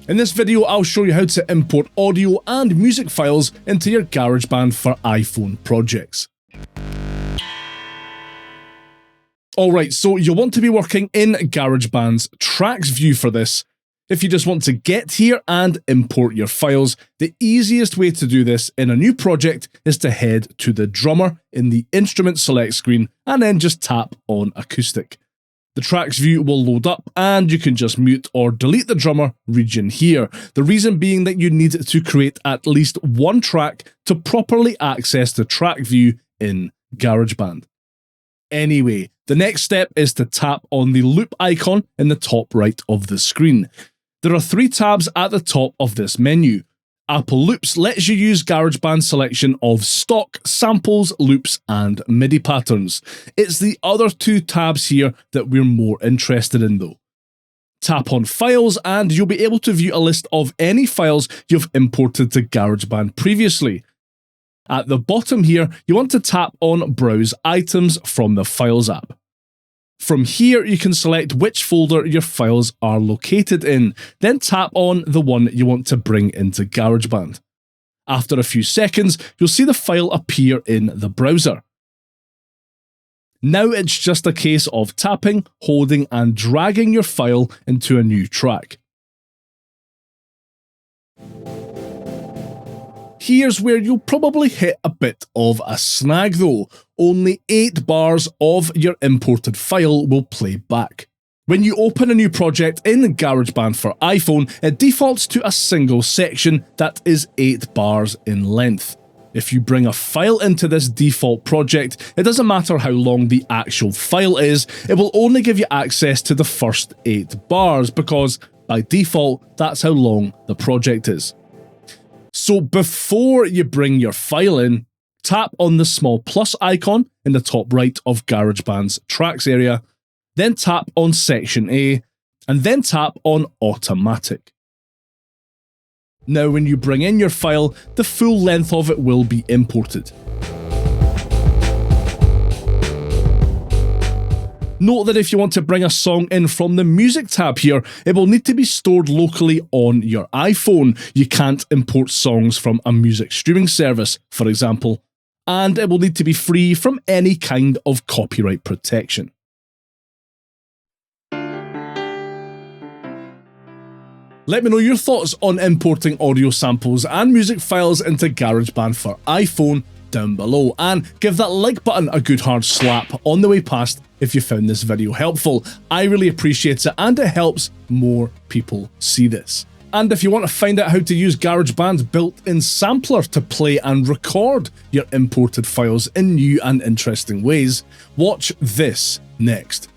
In this video, I'll show you how to import audio and music files into your GarageBand for iPhone projects. Alright, so you'll want to be working in GarageBand's Tracks view for this. If you just want to get here and import your files, the easiest way to do this in a new project is to head to the drummer in the Instrument Select screen and then just tap on Acoustic. The Tracks view will load up and you can just mute or delete the drummer region here. The reason being that you need to create at least one track to properly access the track view in GarageBand. Anyway, the next step is to tap on the loop icon in the top right of the screen. There are 3 tabs at the top of this menu. Apple Loops lets you use GarageBand's selection of stock, samples, loops, and MIDI patterns. It's the other 2 tabs here that we're more interested in though. Tap on Files and you'll be able to view a list of any files you've imported to GarageBand previously. At the bottom here, you want to tap on Browse Items from the Files app. From here, you can select which folder your files are located in, then tap on the one you want to bring into GarageBand. After a few seconds, you'll see the file appear in the browser. Now it's just a case of tapping, holding, and dragging your file into a new track. Here's where you'll probably hit a bit of a snag though. Only 8 bars of your imported file will play back. When you open a new project in GarageBand for iPhone, it defaults to a single section that is 8 bars in length. If you bring a file into this default project, it doesn't matter how long the actual file is, it will only give you access to the first 8 bars because, by default, that's how long the project is. So before you bring your file in, tap on the small plus icon in the top right of GarageBand's Tracks area, then tap on Section A, and then tap on Automatic. Now when you bring in your file, the full length of it will be imported. Note that if you want to bring a song in from the Music tab here, it will need to be stored locally on your iPhone. You can't import songs from a music streaming service, for example, and it will need to be free from any kind of copyright protection. Let me know your thoughts on importing audio samples and music files into GarageBand for iPhone down below, and give that like button a good hard slap on the way past if you found this video helpful. I really appreciate it and it helps more people see this. And if you want to find out how to use GarageBand's built-in sampler to play and record your imported files in new and interesting ways, watch this next.